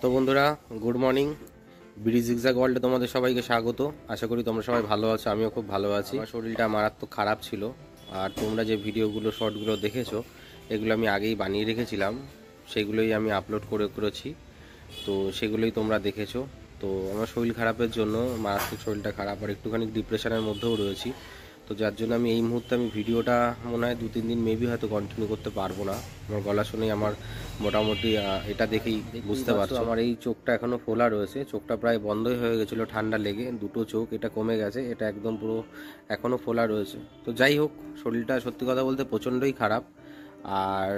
তো বন্ধুরা, good morning. BD zigzag ওয়ার্ল্ডে তোমাদের সবাইকে স্বাগত। আশা করি তোমরা সবাই ভালো আছো, আমিও খুব ভালো আছি। আমার শরীরটা মারাত্মক খারাপ ছিল, আর তোমরা যে ভিডিওগুলো শর্টগুলো দেখেছো এগুলো আমি আগেই বানিয়ে রেখেছিলাম, সেগুলোই আমি আপলোড করেছি। তো সেগুলোই তোমরা দেখেছো। তো আমার শরীর খারাপের জন্য মারাত্মক শরীরটা খারাপ, আর একটুখানি ডিপ্রেশনের মধ্যেও রয়েছি। তো যার জন্য আমি এই মুহূর্তে ভিডিওটা মনে হয় 2-3 দিন মেবি হয়তো কন্টিনিউ করতে পারবো না। আমার গলা শুনেই আমার মোটামুটি এটা দেখেই বুঝতে পারছো আমার এই চোখটা এখনও ফোলা রয়েছে। চোখটা প্রায় বন্ধই হয়ে গেছিলো ঠান্ডা লেগে, দুটো চোখ, এটা কমে গেছে, এটা একদম পুরো এখনও ফোলা রয়েছে। তো যাই হোক, শরীরটা সত্যি কথা বলতে প্রচণ্ডই খারাপ, আর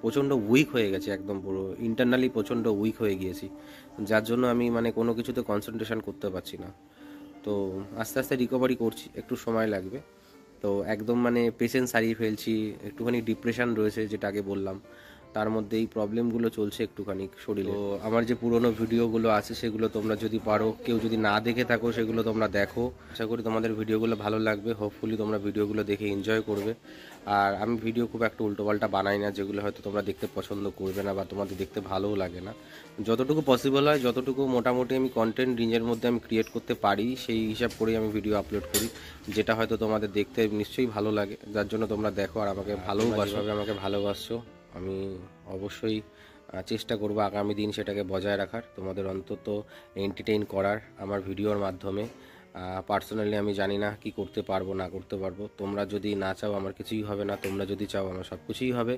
প্রচণ্ড উইক হয়ে গেছে, একদম পুরো ইন্টারনালি প্রচণ্ড উইক হয়ে গিয়েছি, যার জন্য আমি কোনো কিছুতে কনসেন্ট্রেশন করতে পারছি না। তো আস্তে আস্তে রিকভারি করছি, একটু সময় লাগবে। তো একদম পেশেন্স হারিয়ে ফেলছি, একটুখানি ডিপ্রেশন রয়েছে, যেটা আগে বললাম, তার মধ্যে এই প্রবলেমগুলো চলছে একটুখানি শরীরে। তো আমার যে পুরনো ভিডিওগুলো আছে সেগুলো তোমরা যদি পারো, কেউ যদি না দেখে থাকো, সেগুলো তোমরা দেখো। আশা করি তোমাদের ভিডিওগুলো ভালো লাগবে, হোপফুলি তোমরা ভিডিওগুলো দেখে এনজয় করবে। আর আমি ভিডিও খুব একটা উল্টোপাল্টা বানাই না, যেগুলো হয়তো তোমরা দেখতে পছন্দ করবে না বা তোমাদের দেখতে ভালোও লাগে না। যতটুকু পসিবল হয়, যতটুকু মোটামুটি আমি কন্টেন্ট রেঞ্জের মধ্যে আমি ক্রিয়েট করতে পারি, সেই হিসাব করেই আমি ভিডিও আপলোড করি, যেটা হয়তো তোমাদের দেখতে নিশ্চয়ই ভালো লাগে, যার জন্য তোমরা দেখো আর আমাকে ভালোবাসো। আমি অবশ্যই চেষ্টা করব আগামী দিন সেটাকে বজায় রাখার, তোমাদের অন্তত এন্টারটেইন করার আমার ভিডিওর মাধ্যমে। পার্সোনালি আমি জানি না কি করতে পারবো না করতে পারবো, তোমরা যদি না চাও আমার কিছুই হবে না, তোমরা যদি চাও আমার সব কিছুই হবে।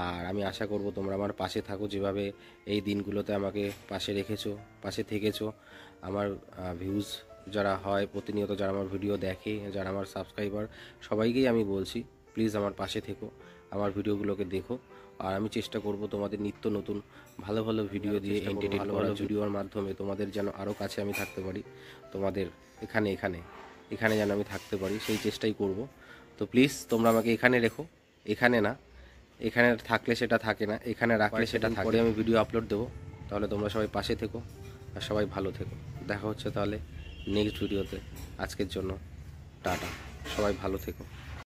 আর আমি আশা করব তোমরা আমার পাশে থাকো, যেভাবে এই দিনগুলোতে আমাকে পাশে রেখেছো, পাশে থেকেছো। আমার ভিউজ যারা হয় প্রতিনিয়ত, যারা আমার ভিডিও দেখে, যারা আমার সাবস্ক্রাইবার, সবাইকেই আমি বলছি, প্লিজ আমার পাশে থেকো, আমার ভিডিওগুলোকে দেখো। আর আমি চেষ্টা করব তোমাদের নিত্য নতুন ভালো ভালো ভিডিও দিয়ে এন্টারটেইন করার, ভিডিওর মাধ্যমে তোমাদের যেন আরও কাছে আমি থাকতে পারি, তোমাদের এখানে এখানে এখানে যেন আমি থাকতে পারি, সেই চেষ্টাই করব। তো প্লিজ তোমরা আমাকে এখানে রেখো, এখানে না, এখানে থাকলে সেটা থাকে না, এখানে রাখলে সেটা থাকে। আমি ভিডিও আপলোড দেবো, তাহলে তোমরা সবাই পাশে থেকো আর সবাই ভালো থেকো। দেখা হচ্ছে তাহলে নেক্সট ভিডিওতে। আজকের জন্য টাটা, সবাই ভালো থেকো।